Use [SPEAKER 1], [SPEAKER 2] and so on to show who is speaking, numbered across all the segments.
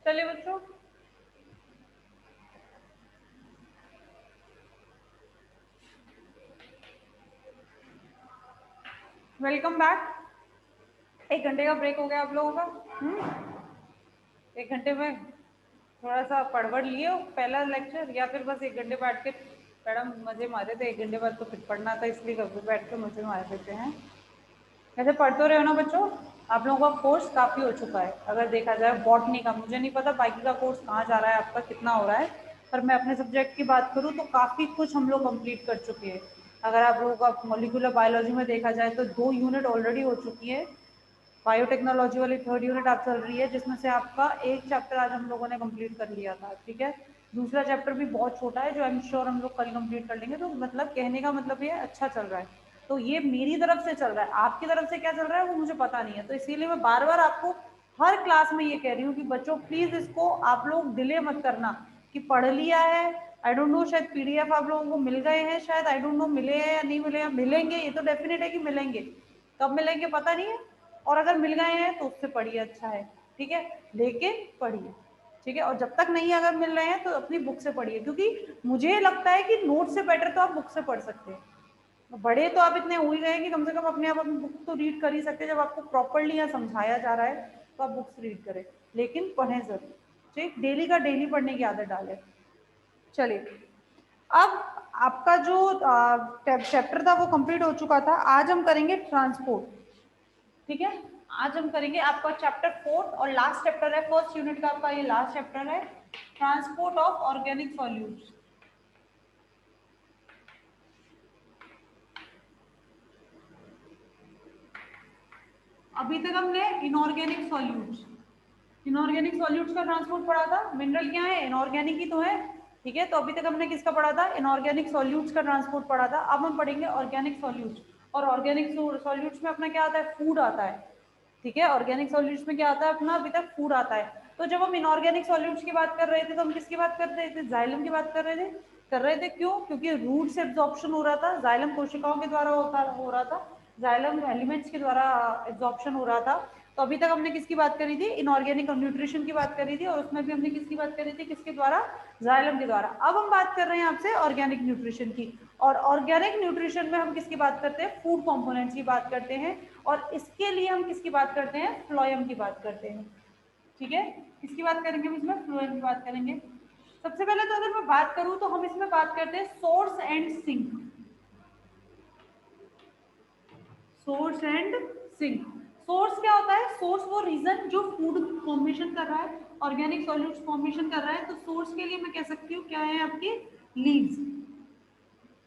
[SPEAKER 1] चलिए बच्चों, welcome back. 1 घंटे का ब्रेक हो गया आप लोगों का। 1 घंटे में थोड़ा सा पढ़ लिए हो पहला लेक्चर, या फिर बस 1 घंटे बैठ के मैडम मजे मारे थे। 1 घंटे बाद तो फिर पढ़ना था, इसलिए कभी बैठ के मजे मार देते हैं। ऐसे पढ़ तो रहे हो ना बच्चों? आप लोगों का कोर्स काफ़ी हो चुका है अगर देखा जाए। बॉटनी का मुझे नहीं पता बाकी का कोर्स कहाँ जा रहा है, आपका कितना हो रहा है, पर मैं अपने सब्जेक्ट की बात करूँ तो काफ़ी कुछ हम लोग कंप्लीट कर चुके हैं। अगर आप लोगों का मॉलिक्यूलर बायोलॉजी में देखा जाए तो 2 यूनिट ऑलरेडी हो चुकी है। बायोटेक्नोलॉजी वाली 3rd यूनिट आप चल रही है, जिसमें से आपका एक चैप्टर आज हम लोगों ने कंप्लीट कर लिया था। ठीक है, दूसरा चैप्टर भी बहुत छोटा है जो आई एम श्योर हम लोग कल कंप्लीट कर लेंगे। तो मतलब कहने का मतलब ये अच्छा चल रहा है। तो ये मेरी तरफ से चल रहा है, आपकी तरफ से क्या चल रहा है वो मुझे पता नहीं है। तो इसीलिए मैं बार बार आपको हर क्लास में ये कह रही हूँ कि बच्चों प्लीज इसको आप लोग डिले मत करना कि पढ़ लिया है। आई डोंट नो, शायद पीडीएफ आप लोगों को मिल गए हैं, शायद आई डोंट नो मिले हैं या नहीं मिले हैं। मिलेंगे, ये तो डेफिनेट है कि मिलेंगे। कब मिलेंगे पता नहीं है, और अगर मिल गए हैं तो उससे पढ़िए, अच्छा है। ठीक है, लेकिन पढ़िए। ठीक है, और जब तक नहीं अगर मिल रहे हैं तो अपनी बुक से पढ़िए, क्योंकि मुझे लगता है कि नोट से बेटर तो आप बुक से पढ़ सकते हैं। बड़े तो आप इतने हो ही गए कि कम से कम अपने आप अपनी बुक तो रीड कर ही सकते हैं। जब आपको प्रॉपरली यहाँ समझाया जा रहा है तो आप बुक्स रीड करें, लेकिन पढ़ें जरूर। ठीक, डेली का डेली पढ़ने की आदत डालें। चलिए, अब आपका जो चैप्टर था वो कंप्लीट हो चुका था। आज हम करेंगे ट्रांसपोर्ट। ठीक है, आज हम करेंगे आपका चैप्टर 4 और लास्ट चैप्टर है 1st यूनिट का, आपका ये लास्ट चैप्टर है, ट्रांसपोर्ट ऑफ ऑर्गेनिक सॉल्यूट्स। अभी तक हमने इनऑर्गेनिक सॉल्यूट्स, इनऑर्गेनिक सॉल्यूट्स का ट्रांसपोर्ट पढ़ा था। मिनरल क्या है, इनऑर्गेनिक ही तो है। ठीक है, तो अभी तक हमने किसका पढ़ा था, इनऑर्गेनिक सॉल्यूट्स का ट्रांसपोर्ट पढ़ा था। अब हम पढ़ेंगे ऑर्गेनिक सॉल्यूट्स। और ऑर्गेनिक सॉल्यूट्स में अपना क्या आता है, फूड आता है। ठीक है, ऑर्गेनिक सॉल्यूट्स में क्या आता है अपना, अभी तक फूड आता है। तो जब हम इनऑर्गेनिक सॉल्यूट्स की बात कर रहे थे तो हम किसकी बात कर रहे थे, जाइलम की बात कर रहे थे। क्यों? क्योंकि रूट से एब्जॉर्प्शन हो रहा था, जाइलम कोशिकाओं के द्वारा हो रहा था, जाइलम एलिमेंट्स के द्वारा एब्जॉर्प्शन हो रहा था। तो अभी तक हमने किसकी बात करी थी, इनऑर्गेनिक न्यूट्रिशन की बात करी थी, और उसमें भी हमने किसकी बात करी थी, किसके द्वारा, जाइलम के द्वारा। अब हम बात कर रहे हैं आपसे ऑर्गेनिक न्यूट्रिशन की, और ऑर्गेनिक न्यूट्रिशन में हम किसकी बात करते हैं, फूड कंपोनेंट्स की बात करते हैं। और इसके लिए हम किसकी बात करते हैं, फ्लोएम की बात करते हैं। ठीक है, किसकी बात करेंगे हम इसमें, फ्लोएम की बात करेंगे। सबसे पहले तो अगर मैं बात करूं तो हम इसमें बात करते हैं source and sink. Source and sink. Source क्या होता है, सोर्स वो रीजन जो फूड फॉर्मेशन कर रहा है, ऑर्गेनिक सॉल्यूट्स फॉर्मेशन कर रहा है। तो सोर्स के लिए मैं कह सकती हूँ क्या है आपकी, लीव्स।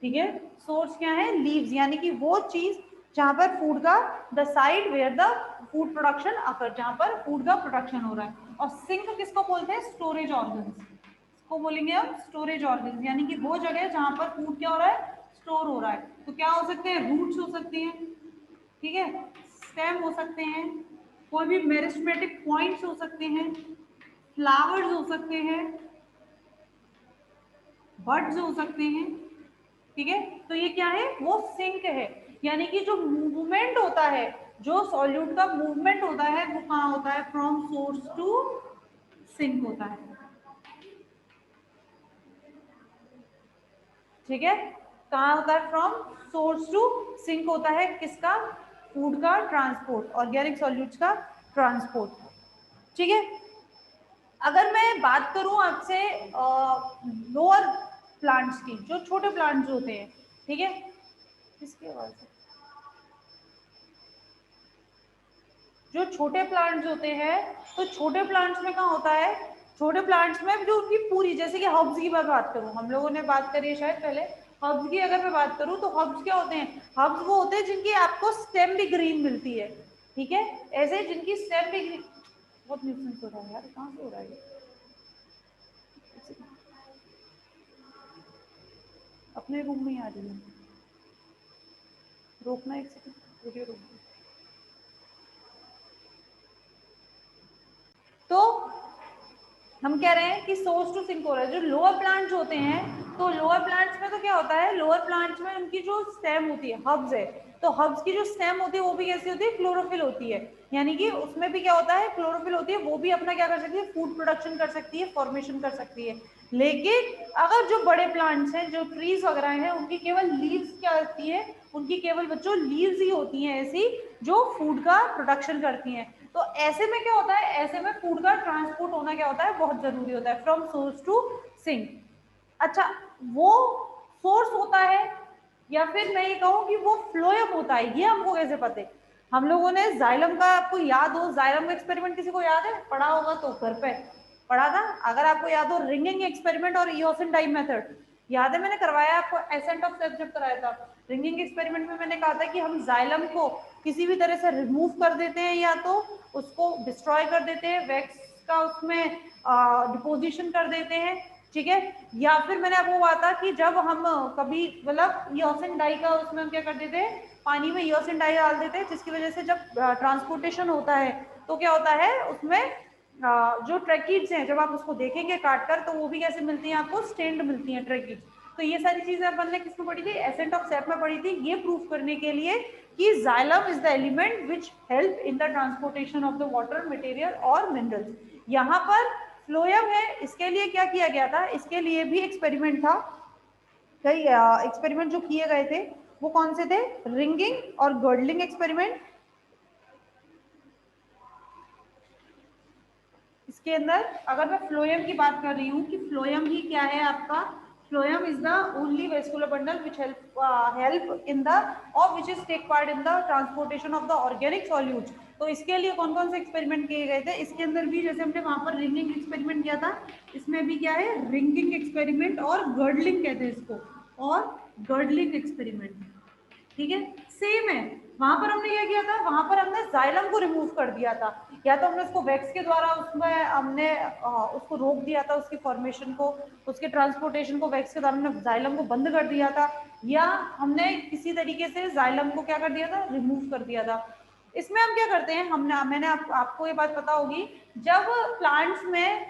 [SPEAKER 1] ठीक है, सोर्स क्या है, लीव्स, यानी कि वो चीज जहां पर फूड का, the side where the food production occur, जहां पर फूड का प्रोडक्शन हो रहा है। और सिंक किसको बोलते हैं, स्टोरेज ऑर्गन्स को बोलेंगे हम, स्टोरेज ऑर्गन्स, यानी कि वो जगह जहां पर फूड क्या हो रहा है, स्टोर हो रहा है। तो क्या हो सकते हैं, रूट्स हो सकती हैं, ठीक है, स्टेम हो सकते हैं, कोई भी मेरिस्टेमेटिक पॉइंट्स हो सकते हैं, फ्लावर्स हो सकते हैं, बर्ड्स हो सकते हैं। ठीक है, तो ये क्या है, वो सिंक है। यानी कि जो मूवमेंट होता है, जो सॉल्यूट का मूवमेंट होता है वो कहाँ होता है, फ्रॉम सोर्स टू सिंक होता है। ठीक है, कहाँ होता है, फ्रॉम सोर्स टू सिंक होता है, किसका, फूड का ट्रांसपोर्ट, ऑर्गेनिक सॉल्यूट्स का ट्रांसपोर्ट। ठीक है, अगर मैं बात करूं आपसे लोअर प्लांट्स की, जो छोटे प्लांट्स होते हैं, ठीक है, किसकी आवाज है, जो छोटे प्लांट्स होते हैं, तो छोटे प्लांट्स में कहाँ होता है, छोटे प्लांट्स में जो उनकी पूरी, जैसे कि हर्ब्स की मैं बात करूं, हम लोगों ने बात करी है शायद पहले, हर्ब्स की अगर मैं बात करूं तो हर्ब्स क्या होते हैं, हर्ब्स वो होते हैं जिनकी आपको स्टेम भी ग्रीन मिलती है। ठीक है, ऐसे जिनकी स्टेम भी ग्रीन, बहुत न्यूसेंस हो रहा है यार, कहाँ से हो रहा है, अपने रूम में ही आ रही है, रोकना एक सेकंड, वीडियो रोकना। तो हम कह रहे हैं कि सोर्स टू सिंक हो रहा है, जो लोअर प्लांट्स होते हैं तो लोअर प्लांट्स में तो क्या होता है, लोअर प्लांट्स में उनकी जो स्टेम होती है, हब्स है, तो हब्स की जो स्टेम होती है वो भी कैसी होती है, क्लोरोफिल होती है, यानी कि उसमें भी क्या होता है, क्लोरोफिल होती है, वो भी अपना क्या कर सकती है, फूड प्रोडक्शन कर सकती है, फॉर्मेशन कर सकती है। लेकिन अगर जो बड़े प्लांट्स हैं, जो ट्रीज वगैरह हैं, उनकी केवल लीव्स क्या होती है, उनकी केवल बच्चों लीव्स ही होती हैं ऐसी जो फूड का प्रोडक्शन करती हैं। तो ऐसे में क्या होता है, ऐसे में फूड का ट्रांसपोर्ट होना क्या होता है, बहुत जरूरी होता है, फ्रॉम सोर्स टू सिंक। अच्छा, वो सोर्स होता है या फिर मैं ये कहूँ कि वो फ्लोएम होता है, ये हमको कैसे पता है? हम लोगों ने जाइलम का, आपको याद हो जाइलम का एक्सपेरिमेंट, किसी को याद है, पढ़ा होगा तो घर पे पढ़ा था। अगर आपको याद हो, रिंगिंग एक्सपेरिमेंट और इओसिन डाई मेथड याद है, मैंने करवाया आपको एसेंट ऑफ सेल्फ जब कराया था। रिंगिंग एक्सपेरिमेंट में मैंने कहा था कि हम जाइलम को किसी भी तरह से रिमूव कर देते हैं, या तो उसको डिस्ट्रॉय कर देते हैं, वैक्स का उसमें डिपोजिशन कर देते हैं, ठीक है, या फिर मैंने आपको कहा था कि जब हम कभी मतलब इओसिन डाई का उसमें हम क्या कर देते हैं, पानी में इओसिन डाई डाल देते हैं, जिसकी वजह से जब ट्रांसपोर्टेशन होता है तो क्या होता है उसमें जो ट्रैकिड्स हैं, जब आप उसको देखेंगे काट कर, तो वो भी कैसे मिलती हैं आपको, स्टेन्ड मिलती हैं ट्रैकिड्स। तो ये सारी चीजें अपन ने किसमें पढ़ी थी, एसेंट ऑफ सेप में पढ़ी थी, ये प्रूफ करने के लिए कि xylem is the element which help in the transportation of the water material और मिनरल्स। यहाँ पर फ्लोएम है, इसके लिए क्या किया गया था, इसके लिए भी एक्सपेरिमेंट था, कई एक्सपेरिमेंट जो किए गए थे वो कौन से थे, रिंगिंग और गर्डलिंग एक्सपेरिमेंट। इसके अंदर अगर मैं फ्लोएम की बात कर रही हूँ कि फ्लोएम ही क्या है आपका, phloem is the only vascular bundle which help in the और which is take part in the transportation of the organic solutes. तो इसके लिए कौन कौन से एक्सपेरिमेंट किए गए थे, इसके अंदर भी जैसे हमने वहां पर रिंगिंग एक्सपेरिमेंट किया था, इसमें भी क्या है, रिंगिंग एक्सपेरिमेंट और गर्डलिंग कहते हैं इसको, और गर्डलिंग एक्सपेरिमेंट, ठीक है, सेम है। वहां पर हमने क्या किया था, वहां पर हमने जाइलम को रिमूव कर दिया था, या तो हमने उसको वैक्स के द्वारा उसमें हमने उसको रोक दिया था, उसकी फॉर्मेशन को, उसके ट्रांसपोर्टेशन को वैक्स के द्वारा हमने जाइलम को बंद कर दिया था, या हमने किसी तरीके से जाइलम को क्या कर दिया था, रिमूव कर दिया था। इसमें हम क्या करते हैं, हमने मैंने आपको ये बात पता होगी, जब प्लांट्स में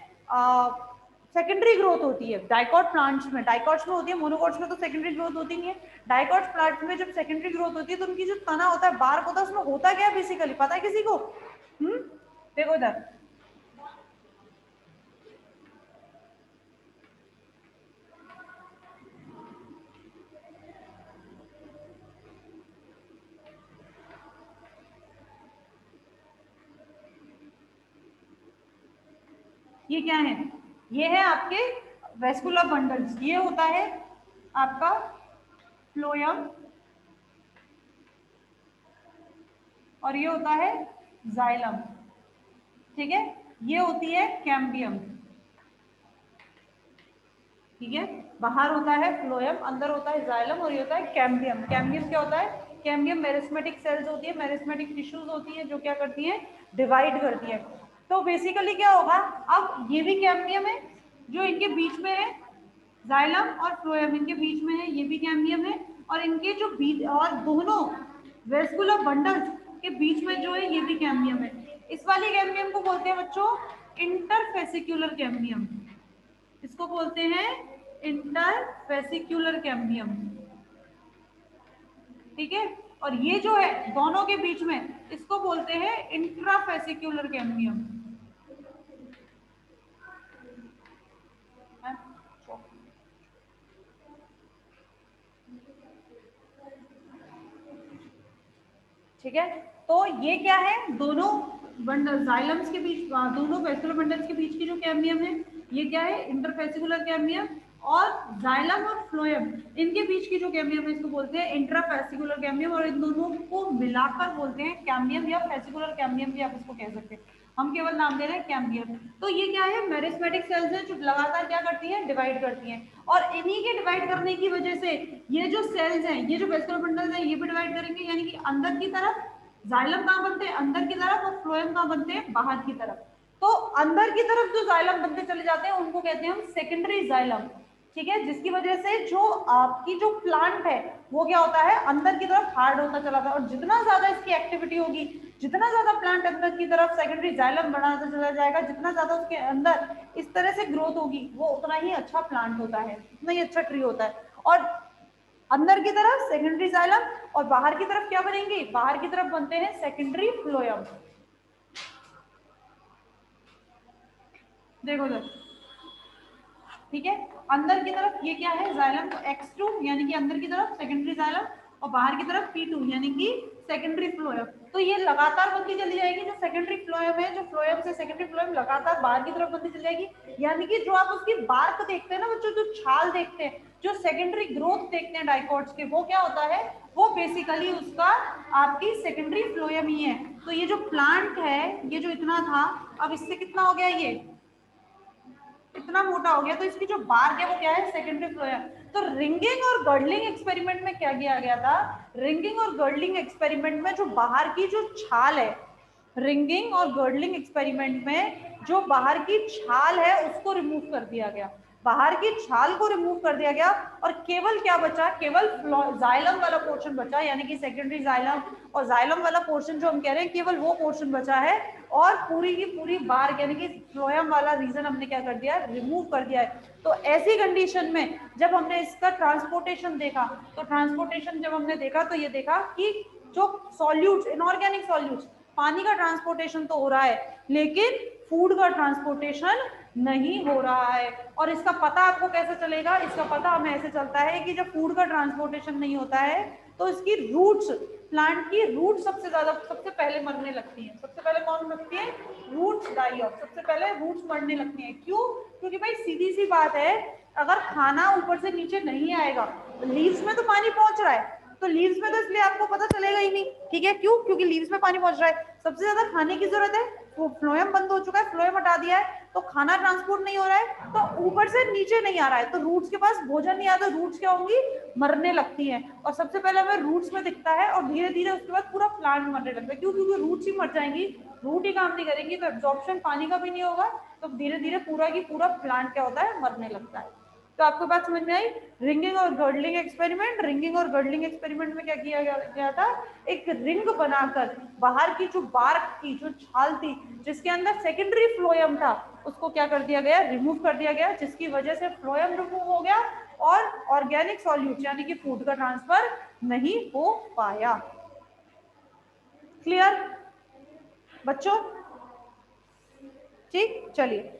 [SPEAKER 1] सेकेंडरी ग्रोथ होती है, डाइकॉट प्लांट्स में, डाइकॉट्स में होती है, मोनोकॉट्स में तो सेकेंडरी ग्रोथ होती नहीं है। डाइकॉट प्लांट्स में जब सेकेंडरी ग्रोथ होती है तो उनकी जो तना होता है, बार्क होता है, उसमें होता क्या है बेसिकली, पता है किसी को? देखो इधर, ये क्या है, ये है आपके वेस्कुलर बंडल्स, ये होता है आपका फ्लोएम और ये होता है जाइलम, ठीक है, ये होती है कैम्बियम, ठीक है, बाहर होता है फ्लोएम, अंदर होता है जाइलम, और ये होता है कैम्बियम। कैम्बियम क्या होता है, कैम्बियम मेरिस्मेटिक सेल्स होती है, मेरिस्मेटिक टिश्यूज होती है, जो क्या करती हैं, डिवाइड करती है। तो बेसिकली क्या होगा, अब ये भी कैम्बियम है, जो इनके बीच में है, जाइलम और फ्लोएम इनके बीच में है, ये भी कैम्बियम है, और इनके जो बीच और दोनों वेस्कुलर बंडल्स के बीच में जो है, ये भी कैम्बियम है। इस वाली कैम्बियम को बोलते हैं बच्चों इंटरफेसिक्युलर कैम्बियम, इसको बोलते हैं इंटरफेसिक्युलर कैम्बियम, ठीक है, और ये जो है दोनों के बीच में, इसको बोलते हैं इंट्राफेसिक्युलर कैम्बियम। ठीक है, तो ये क्या है, दोनों बंडल जाइलम्स के बीच, दोनों वेस्कुलर बंडल्स के बीच की जो कैम्बियम है, ये क्या है, इंटरफेसिकुलर कैम्बियम, और जाइलम और फ्लोएम इनके बीच की जो कैम्बियम है, इसको बोलते हैं इंट्राफेसिकुलर कैम्बियम, और इन दोनों को मिलाकर बोलते हैं कैम्बियम या फेसिकुलर कैम्बियम भी आप इसको कह सकते हैं, हम केवल नाम दे रहे हैं कैम्बियम। तो ये क्या है, मेरिस्मेटिक सेल्स है जो लगातार क्या करती हैं, डिवाइड करती हैं, और इन्हीं के डिवाइड करने की वजह से ये जो सेल्स हैं, ये जो वेस्कुलर बंडल्स हैं, ये भी डिवाइड करेंगे, यानी कि अंदर की तरफ जाइलम कहाँ बनते हैं, अंदर की तरफ, और फ्लोएम कहाँ बनते हैं, बाहर की तरफ। तो अंदर की तरफ जो जाइलम बनते चले जाते हैं उनको कहते हैं हम सेकेंडरी जाइलम, ठीक है, जिसकी वजह से जो आपकी जो प्लांट है वो क्या होता है, अंदर की तरफ हार्ड होता चला था, और जितना ज्यादा इसकी एक्टिविटी होगी, जितना ज्यादा प्लांट अंदर की तरफ सेकेंडरी जाइलम बनाता चला जाएगा, जितना ज्यादा उसके अंदर इस तरह से ग्रोथ होगी, वो उतना ही अच्छा प्लांट होता है, उतना ही अच्छा ट्री होता है। और अंदर की तरफ सेकेंडरी जाइलम और बाहर की तरफ क्या बनेंगे, बाहर की तरफ बनते हैं सेकेंडरी फ्लोएम। देखो सर, ठीक है, अंदर की तरफ ये क्या है, जाइलम, तो X2 यानी कि अंदर की तरफ सेकेंडरी जाइलम, और बाहर की तरफ P2 यानी कि सेकेंडरी फ्लोएम। तो ये लगातार बनती चली जाएगी, जो सेकेंडरी फ्लोएम है, जो फ्लोएम से सेकेंडरी फ्लोएम लगातार बाहर की तरफ बनती चली जाएगी। यानी कि जो आप उसकी बार्क देखते हैं ना बच्चों, जो छाल देखते हैं, जो सेकेंडरी ग्रोथ देखते हैं डाइकोट्स के, वो क्या होता है, वो बेसिकली उसका आपकी सेकेंडरी फ्लोएम ही है। तो ये जो प्लांट है, ये जो इतना था, अब इससे कितना हो गया, ये इतना मोटा हो गया, तो इसकी जो बार्क है वो क्या है, सेकेंडरी फ्लोएम। तो रिंगिंग और गर्डलिंग एक्सपेरिमेंट में क्या किया गया था, रिंगिंग और गर्डलिंग एक्सपेरिमेंट में जो बाहर की जो छाल है, रिंगिंग और गर्डलिंग एक्सपेरिमेंट में जो बाहर की छाल है उसको रिमूव कर दिया गया, बाहर की छाल को रिमूव कर दिया गया, और केवल क्या बचा, केवल जाइलम वाला पोर्शन बचा, यानी कि सेकेंडरी जाइलम और जाइलम वाला पोर्शन जो हम कह रहे हैं, केवल वो पोर्शन बचा है, और पूरी की पूरी बार्क यानी कि फ्लोएम वाला रीजन हमने क्या कर दिया, रिमूव कर दिया है। तो ऐसी कंडीशन में जब हमने इसका ट्रांसपोर्टेशन देखा, तो ट्रांसपोर्टेशन जब हमने देखा तो ये देखा कि जो सॉल्यूट्स, इनऑर्गेनिक सॉल्यूट्स, पानी का ट्रांसपोर्टेशन तो हो रहा है, लेकिन फूड का ट्रांसपोर्टेशन नहीं हो रहा है। और इसका पता आपको कैसे चलेगा, इसका पता हमें ऐसे चलता है कि जब फूड का ट्रांसपोर्टेशन नहीं होता है, तो इसकी रूट्स, प्लांट की रूट सबसे ज्यादा, सबसे पहले मरने लगती है। सबसे पहले कौन मरती है, रूट्स डाई ऑफ, सबसे पहले रूट्स मरने लगती है। क्यों, क्योंकि भाई सीधी सी बात है, अगर खाना ऊपर से नीचे नहीं आएगा, लीव्स में तो पानी पहुंच रहा है, तो लीव्स में तो इसलिए आपको पता चलेगा ही नहीं, ठीक है, क्यों, क्योंकि लीव्स में पानी पहुंच रहा है, सबसे ज्यादा खाने की जरूरत है, वो फ्लोएम बंद हो चुका है, फ्लोएम हटा दिया है, तो खाना ट्रांसपोर्ट नहीं हो रहा है, तो ऊपर से नीचे नहीं आ रहा है, तो रूट्स के पास भोजन नहीं आता, रूट्स क्या होंगी, मरने लगती हैं, और सबसे पहले हमें रूट्स में दिखता है, और धीरे धीरे उसके बाद पूरा प्लांट मरने लगता है। क्यों, क्योंकि रूट्स ही मर जाएंगी, रूट ही काम नहीं करेंगी, तो एब्जॉर्प्शन पानी का भी नहीं होगा, तो धीरे धीरे पूरा की पूरा प्लांट क्या होता है, मरने लगता है। तो आपको बात समझ में आई, रिंगिंग और गर्डलिंग एक्सपेरिमेंट। रिंगिंग और गर्डलिंग एक्सपेरिमेंट में क्या किया गया था, एक रिंग बनाकर बाहर की जो बार्क की जो छाल थी, जिसके अंदर सेकेंडरी फ्लोएम था, उसको क्या कर दिया गया, रिमूव कर दिया गया, जिसकी वजह से फ्लोएम रिमूव हो गया, और ऑर्गेनिक सॉल्यूट यानी कि फूड का ट्रांसफर नहीं हो पाया। क्लियर बच्चों, ठीक, चलिए,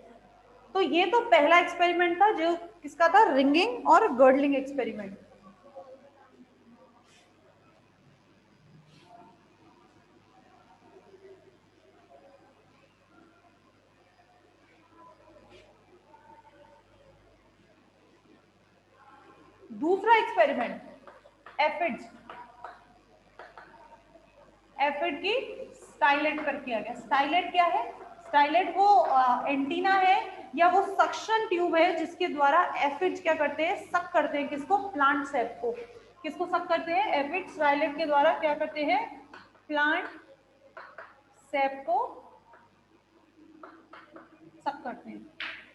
[SPEAKER 1] तो ये तो पहला एक्सपेरिमेंट था जो किसका था, रिंगिंग और गर्डलिंग एक्सपेरिमेंट। दूसरा एक्सपेरिमेंट एफिड्स, एफिड की स्टाइलेट पर किया गया। स्टाइलेट क्या है, स्टाइलेट वो एंटीना है या वो सक्शन ट्यूब है जिसके द्वारा एफिड्स क्या करते हैं, सक करते हैं, किसको, प्लांट सेप को, किसको सक करते हैं, एफिड स्टाइलेट के द्वारा क्या करते हैं, प्लांट सेप को सक करते हैं,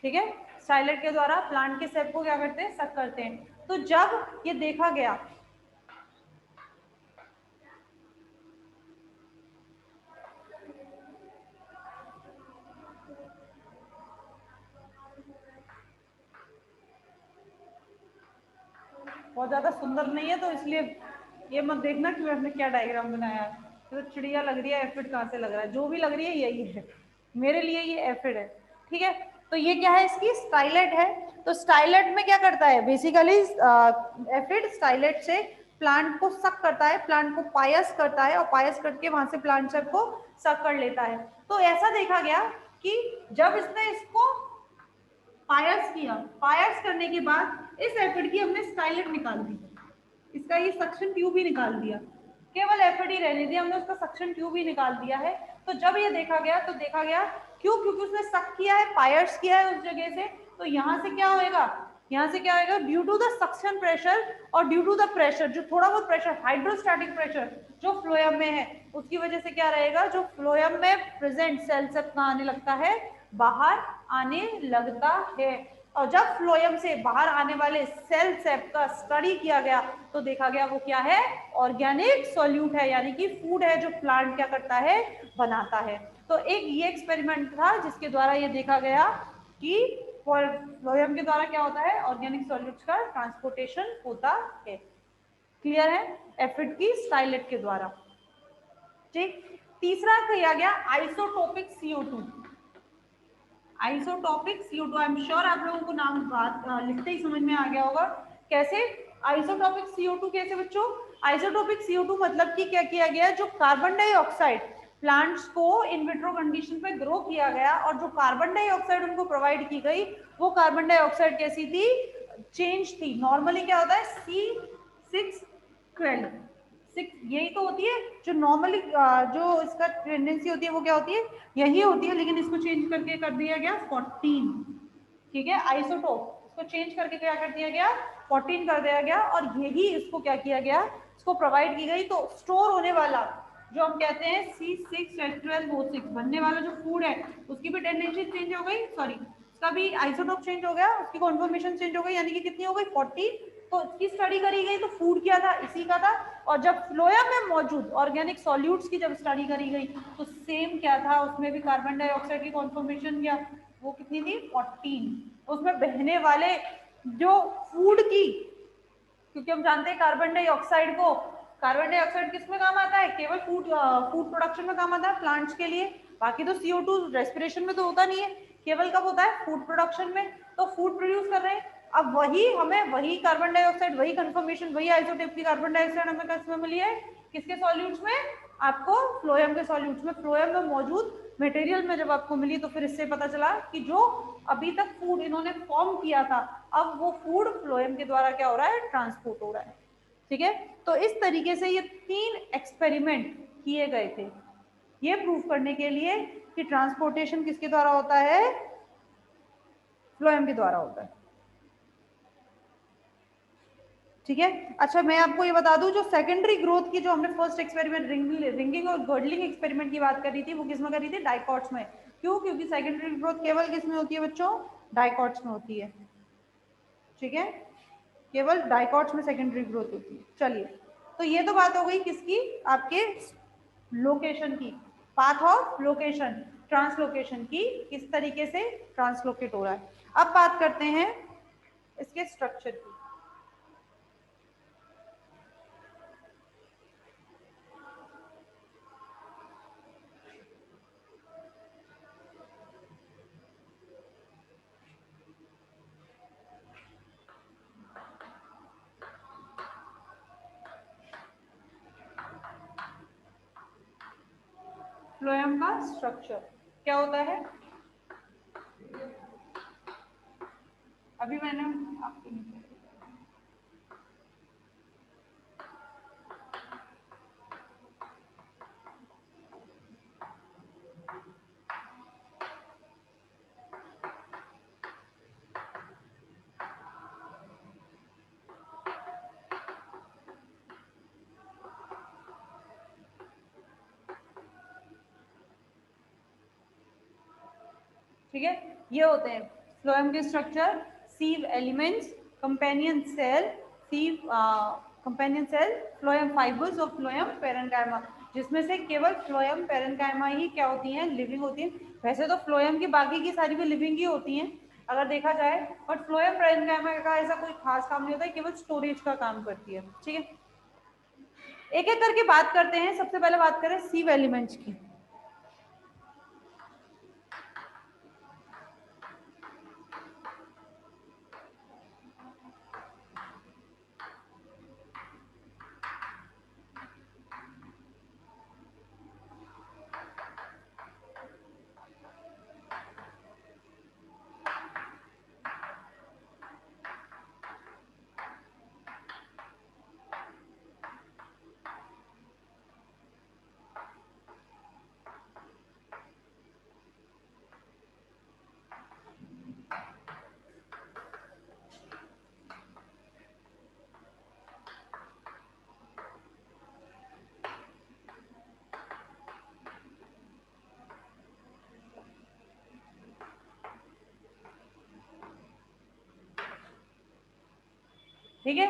[SPEAKER 1] ठीक है, स्टाइलेट के द्वारा प्लांट के सेप को क्या करते हैं, सक करते हैं। तो जब ये देखा गया, बहुत ज्यादा सुंदर नहीं है, तो इसलिए ये मत देखना कि मैंने क्या डायग्राम बनाया है, तो चिड़िया लग रही है, एफिड कहाँ से लग रहा है, जो भी लग रही है यही है, मेरे लिए ये एफिड है, ठीक है। तो ये क्या है, इसकी स्टाइलेट है। तो स्टाइलेट में क्या करता है, बेसिकली एफिड स्टाइलेट से प्लांट को सक करता है, प्लांट को पायस करता है, और पायस करके वहां से प्लांट सेप को सक कर लेता है। तो ऐसा देखा गया कि जब इसने इसको पायस किया, पायस करने के बाद इस एफिड की हमने स्टाइलेट निकाल दी, इसका ये सक्शन ट्यूब ही निकाल दिया, केवल एफिड ही रहने दिया, हमने उसका सक्शन ट्यूब ही निकाल दिया है। तो जब ये देखा गया तो देखा गया, क्यों, क्योंकि उसने सक किया है, पायस किया है उस जगह से, तो यहाँ से क्या होएगा, यहाँ से क्या होएगा, due to the suction pressure और ड्यू टू द प्रेशर, जो थोड़ा बहुत प्रेशर, हाइड्रोस्टैटिक प्रेशर जो फ्लोएम में है, उसकी वजह से क्या रहेगा, जो फ्लोएम में प्रेजेंट सेल सब कहाँ आने लगता है, बाहर आने लगता है। और जब फ्लोएम से बाहर आने वाले सेल सेप का स्टडी किया गया तो देखा गया वो क्या है, ऑर्गेनिक सॉल्यूट है, यानी कि फूड है जो प्लांट क्या करता है, बनाता है। तो एक ये एक्सपेरिमेंट था जिसके द्वारा ये देखा गया कि फ्लोएम के द्वारा क्या होता है, ऑर्गेनिक सॉल्यूट्स का ट्रांसपोर्टेशन होता है। क्लियर है, एफिड की स्टाइलेट के द्वारा। ठीक, तीसरा किया गया isotopic CO2। Isotopic CO2, I am sure आप लोगों को नाम बात लिखते ही समझ में आ गया होगा। कैसे आइसोटोपिक CO2, कैसे बच्चों, आइसोटोपिक CO2 मतलब कि क्या किया गया, जो कार्बन डाइऑक्साइड प्लांट्स को इन विट्रो कंडीशन पे ग्रो किया गया और जो कार्बन डाइऑक्साइड उनको प्रोवाइड की गई वो कार्बन डाइऑक्साइड कैसी थी, चेंज थी। नॉर्मली क्या होता है C612, यही तो होती है जो नॉर्मली जो इसका टेंडेंसी होती है वो क्या होती है, यही होती है, लेकिन इसको चेंज करके कर दिया गया 14। ठीक है, आइसोटोप इसको चेंज करके क्या कर दिया गया, 14 कर दिया गया, और यही इसको क्या किया गया, इसको प्रोवाइड की गई। तो स्टोर होने वाला जो हम कहते हैं C6H12O6 बनने वाला जो फूड है उसकी भी टेंडेंसी चेंज हो गई, सॉरी उसका भी आइसोटोप चेंज हो गया, उसकी कॉन्फर्मेशन चेंज हो गई, यानी कि कितनी हो गई 40। तो इसकी स्टडी करी गई तो फूड क्या था, इसी का था। और जब फ्लोएम में मौजूद ऑर्गेनिक सॉल्यूट्स की जब स्टडी करी गई तो सेम क्या था, उसमें भी कार्बन डाइऑक्साइड की कॉन्फर्मेशन क्या, वो कितनी थी 14। उसमें बहने वाले जो फूड की, क्योंकि हम जानते हैं कार्बन डाइऑक्साइड को, कार्बन डाइऑक्साइड किस में काम आता है, केवल फूड प्रोडक्शन में काम आता है प्लांट्स के लिए। बाकी तो CO2 रेस्पिरेशन में तो होता नहीं है, केवल कब होता है, फूड प्रोडक्शन में। तो फूड प्रोड्यूस कर रहे हैं, अब वही हमें वही कार्बन डाइऑक्साइड, वही कंफर्मेशन, वही आइसोटोप की कार्बन डाइऑक्साइड हमें किसमें मिली है, किसके सॉल्यूट्स में, आपको फ्लोएम के सॉल्यूट्स में, फ्लोएम में मौजूद मटेरियल में जब आपको मिली तो फिर इससे पता चला कि जो अभी तक फूड इन्होंने फॉर्म किया था अब वो फूड फ्लोएम के द्वारा क्या हो रहा है, ट्रांसपोर्ट हो रहा है। ठीक है, तो इस तरीके से ये 3 एक्सपेरिमेंट किए गए थे ये प्रूव करने के लिए कि ट्रांसपोर्टेशन किसके द्वारा होता है, फ्लोएम के द्वारा होता है। ठीक है, अच्छा मैं आपको ये बता दूं, जो सेकेंडरी ग्रोथ की जो हमने फर्स्ट एक्सपेरिमेंट रिंगिंग और गर्डलिंग एक्सपेरिमेंट की बात करी थी वो किसमें करी थी, डाइकॉट्स में। क्यों, क्योंकि सेकेंडरी ग्रोथ केवल किसमें होती है बच्चों, डाइकॉट्स में होती है। ठीक है, केवल डाइकॉट्स में सेकेंडरी ग्रोथ होती है। चलिए, तो ये तो बात हो गई किसकी, आपके लोकेशन की, पाथ ऑफ लोकेशन, ट्रांसलोकेशन की, किस तरीके से ट्रांसलोकेट हो रहा है। अब बात करते हैं इसके स्ट्रक्चर की। फ्लोएम का स्ट्रक्चर क्या होता है, अभी मैंने आपको, ठीक है, ये होते हैं फ्लोएम के structure, sieve elements, companion cell, sieve companion cell, phloem fibres और फ्लोएम पेरेन्काइमा, जिसमें से केवल फ्लोएम पेरेन्काइमा ही क्या होती हैं, लिविंग होती हैं। वैसे तो फ्लोएम की बाकी की सारी भी लिविंग ही होती हैं अगर देखा जाए, बट फ्लोएम पेरेन्काइमा का ऐसा कोई खास काम नहीं होता है, केवल स्टोरेज का काम करती है। ठीक है, एक एक करके बात करते हैं। सबसे पहले बात करें सीव एलिमेंट्स की। ठीक है।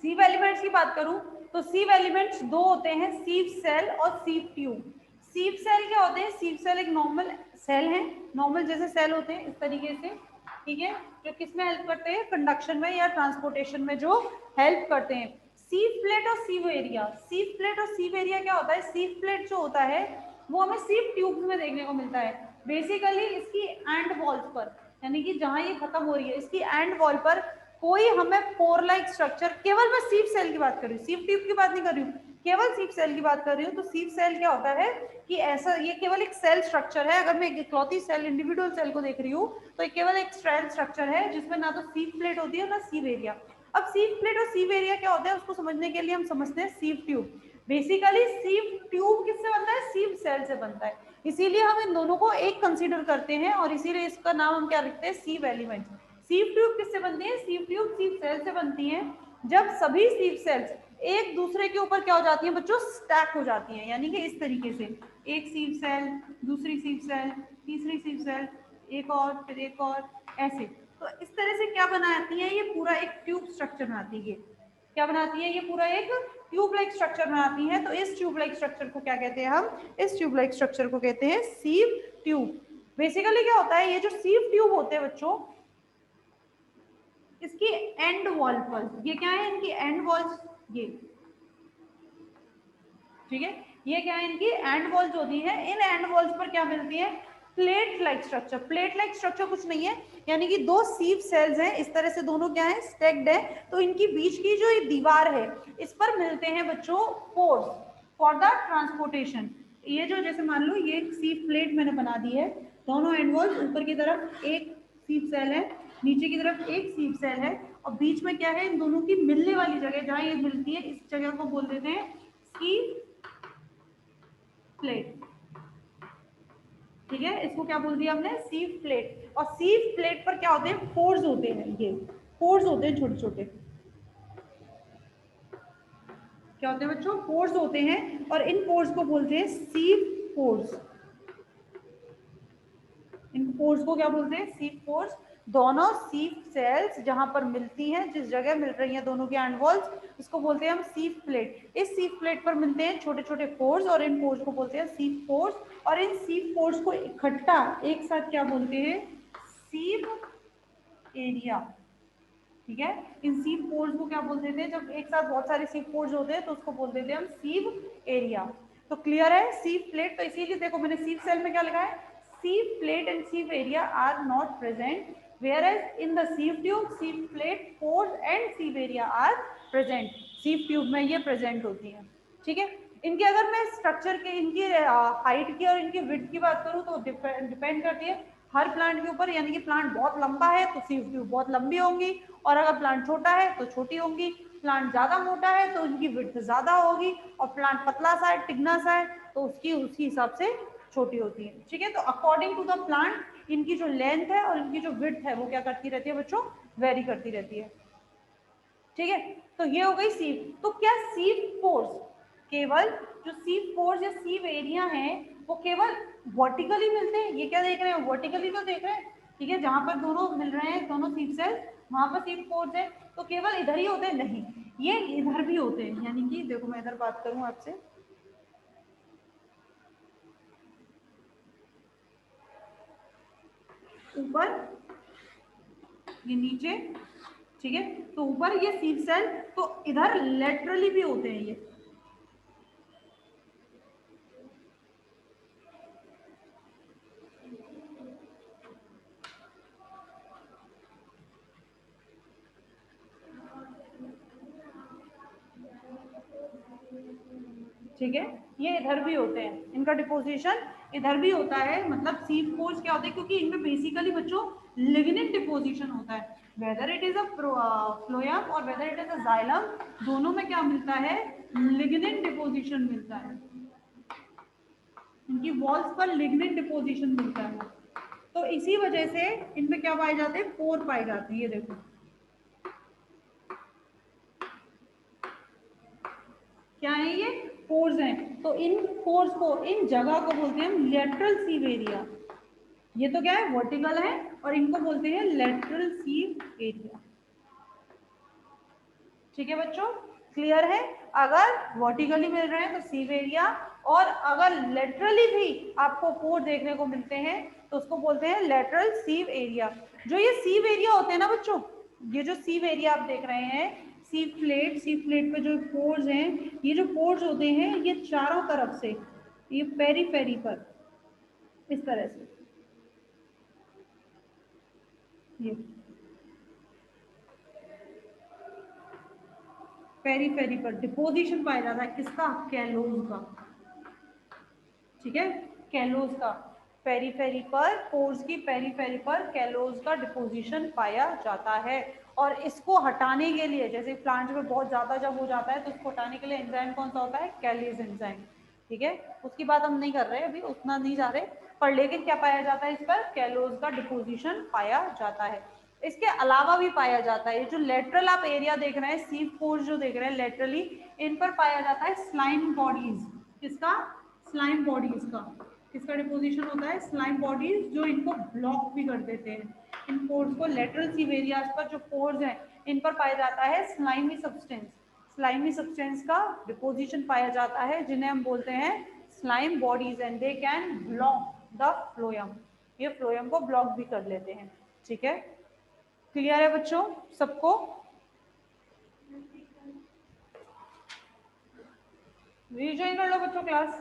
[SPEAKER 1] सीव एलिमेंट्स की बात करूं तो सीव एलिमेंट्स दो होते हैं, सीव सेल और सीव ट्यूब। सीव सेल क्या होते हैं? सीव सेल एक नॉर्मल सेल है, नॉर्मल जैसे सेल होते हैं इस तरीके से, ठीक है, जो किसमें हेल्प करते हैं? कंडक्शन में या ट्रांसपोर्टेशन में जो हेल्प करते हैं। सीव प्लेट और सीव एरिया, सीव प्लेट और सीव एरिया क्या होता है? सीव प्लेट जो होता है वो हमें सीव ट्यूब्स में देखने को मिलता है। बेसिकली इसकी एंड वॉल्स पर, यानी कि जहां ये खत्म हो रही है इसकी एंड वॉल पर कोई हमें पोर लाइक स्ट्रक्चर, केवल मैं सीव सेल की बात कर रही हूँ, सीव ट्यूब की बात नहीं कर रही हूँ, केवल सीव सेल की बात कर रही हूँ। तो सीव सेल क्या होता है कि ऐसा, ये केवल एक सेल स्ट्रक्चर है। अगर मैं एक इकलौती सेल, इंडिविजुअल सेल को देख रही हूँ तो ये केवल एक सेल स्ट्रक्चर है जिसमें ना तो सीव प्लेट होती है ना सीव एरिया। अब सीव प्लेट और सीव एरिया क्या होता है उसको समझने के लिए हम समझते हैं sieve tube. Basically sieve tube किससे बनता है? सीव सेल से बनता है, इसीलिए हम इन दोनों को एक कंसीडर करते हैं और इसीलिए इसका नाम हम क्या रखते हैं? सीव एलिमेंट। सीव ट्यूब किससे बनती है? सीव ट्यूब सीव सेल से बनती है। जब सभी सीव सेल्स एक दूसरे के ऊपर क्या हो जाती हैं बच्चों? स्टैक हो जाती हैं, यानी कि इस तरीके से एक सीव सेल, दूसरी सीव सेल, तीसरी सीव सेल, एक और, फिर एक और, ऐसे। तो इस तरह से क्या बनाती है? ये पूरा एक ट्यूब स्ट्रक्चर बनाती है। क्या बनाती है? ये पूरा एक ट्यूब लाइक स्ट्रक्चर बनाती है। तो इस ट्यूब लाइक स्ट्रक्चर को क्या कहते हैं? हम इस ट्यूब लाइक स्ट्रक्चर को कहते हैं सीव ट्यूब। बेसिकली क्या होता है? ये जो सीव ट्यूब होते हैं बच्चों, इसकी एंड वॉल पर, ये क्या है? इनकी एंड वॉल्स, ये, ठीक है, ये क्या है? इनकी एंड वॉल्स होती है। इन एंड वॉल्स पर क्या मिलती है? Plate like structure. Plate like structure कुछ नहीं है, यानी कि दो सीव सेल्स हैं, इस तरह से दोनों क्या है? स्टेक्ड है। तो इनकी बीच की जो ये दीवार है इस पर मिलते हैं बच्चों पोर्स फॉर द ट्रांसपोर्टेशन। ये जो, जैसे मान लो ये एक सीव प्लेट मैंने बना दी है, दोनों एंड वॉल्स, ऊपर की तरफ एक सीव सेल है, नीचे की तरफ एक सीव सेल है, और बीच में क्या है? इन दोनों की मिलने वाली जगह जहां ये मिलती है इस जगह को बोल देते हैं सीव प्लेट। ठीक है, इसको क्या बोल दिया हमने? सीव प्लेट। और सीव प्लेट पर क्या होते हैं? पोर्स होते हैं, ये पोर्स होते हैं छोटे छोटे। क्या होते हैं बच्चों? पोर्स होते हैं, और इन पोर्स को बोलते हैं सीव पोर्स। इन पोर्स को क्या बोलते हैं? सीव पोर्स। दोनों सीव सेल्स जहां पर मिलती हैं, जिस जगह मिल रही हैं दोनों की एंड वॉल्स, इसको बोलते हैं हम सीव प्लेट। इस सीव प्लेट पर मिलते हैं छोटे छोटे पोर्स, और इन पोर्स को बोलते हैं सीव पोर्स। और इन सीव पोर्स को इकट्ठा एक साथ क्या बोलते हैं? सीव एरिया। ठीक है, इन सीव पोर्स को क्या बोल देते हैं? जब एक साथ बहुत सारे सीव पोर्स होते हैं तो उसको बोल देते हैं हम सीव एरिया। तो क्लियर है? सीव प्लेट, तो इसीलिए देखो मैंने सीव सेल में क्या लिखा है? Sieve plate and sieve area are not present, whereas in the sieve tube sieve plate pores and sieve area are present। sieve tube में ये प्रेजेंट होती है। ठीक है, इनके अगर मैं स्ट्रक्चर के, इनकी हाइट की और इनकी विड्थ की बात करूँ तो डिपेंड करती है हर प्लांट के ऊपर। यानी कि प्लांट बहुत लंबा है तो सीव ट्यूब बहुत लंबी होंगी, और अगर प्लांट छोटा है तो छोटी होंगी। प्लांट ज्यादा मोटा है तो उनकी विड्थ ज्यादा होगी, और प्लांट पतला सा है, टिकना सा है, तो उसकी उसी हिसाब से छोटी होती है। ठीक है, तो अकॉर्डिंग टू द प्लांट इनकी जो लेंथ है और इनकी जो विड्थ है वो क्या करती रहती है बच्चों? वेरी करती रहती है। ठीक है, तो ये हो गई सीव। तो क्या सीव पोर्स, केवल जो सीव पोर्स या सीव एरिया है वो केवल वर्टिकली मिलते हैं? ये क्या देख रहे हैं? वर्टिकली तो देख रहे हैं। ठीक है, जहां पर दोनों मिल रहे हैं, दोनों सीव सेल, वहां पर सीव पोर्स है, तो केवल इधर ही होते हैं? नहीं, ये इधर भी होते हैं। यानी कि देखो मैं इधर बात करूं आपसे, ऊपर, ये नीचे, ठीक है, तो ऊपर ये सीव सेल, तो इधर लेटरली भी होते हैं ये। ठीक है, ये इधर भी होते हैं, इनका डिपोजिशन इधर भी होता है। मतलब सीव पोर्स क्या होते हैं? क्योंकि इनमें बेसिकली बच्चों लिग्निन डिपोजिशन होता है, whether it is a phloem और whether it is a xylem, दोनों में क्या मिलता है? लिग्निन डिपोजिशन मिलता है। इनकी वॉल्स पर लिग्निन डिपोजिशन मिलता है, तो इसी वजह से इनमें क्या पाए जाते हैं? पोर पाए जाते हैं। ये देखो क्या है? ये पोर्स हैं। तो इन पोर्स को, इन जगह को बोलते हैं हम लेटरल सीव एरिया। ये तो क्या है? वर्टिकल है, और इनको बोलते हैं लेटरल सीव एरिया। ठीक है बच्चों, क्लियर है। अगर वर्टिकली मिल रहे हैं तो सीव एरिया, और अगर लेटरली भी आपको पोर देखने को मिलते हैं तो उसको बोलते हैं लेटरल सीव एरिया। जो ये सीव एरिया होते हैं ना बच्चों, ये जो सीव एरिया आप देख रहे हैं, सीव प्लेट पे जो पोर्स हैं, ये जो पोर्स होते हैं ये चारों तरफ से, ये पेरीफेरी पर इस तरह से, ये पेरीफेरी पर डिपोजिशन पाया जाता है किसका, कैलोज का। ठीक है, कैलोज का, पेरीफेरी पर, पोर्स की पेरीफेरी पर कैलोज का डिपोजिशन पाया जाता है। और इसको हटाने के लिए, जैसे प्लांट में बहुत ज्यादा जब हो जाता है तो उसको हटाने के लिए एंजाइम कौन सा होता है, कैलेज एंजाइम। ठीक है, उसकी बात हम नहीं कर रहे अभी, उतना नहीं जा रहे, पर लेकिन क्या पाया जाता है इस पर, कैलोज का डिपोजिशन पाया जाता है। इसके अलावा भी पाया जाता है, ये जो लेटरल आप एरिया देख रहे हैं, सीव पोर्स जो देख रहे हैं लेटरली, इन पर पाया जाता है स्लाइम बॉडीज। किसका, स्लाइम बॉडीज का। किसका डिपोजिशन होता है, स्लाइम बॉडीज, जो इनको ब्लॉक भी कर देते हैं। इन पोर्स को, लेटरल सीव एरियाज पर जो पोर्स हैं इन पर पाया जाता है स्लाइमी सब्सटेंस। स्लाइमी सब्सटेंस का डिपोजिशन पाया जाता है, जिन्हें हम बोलते हैं slime bodies, and they can block the phloem. ये फ्लोयम को ब्लॉक भी कर लेते हैं। ठीक है, क्लियर है बच्चों सबको। रीजॉइन कर लो बच्चों क्लास।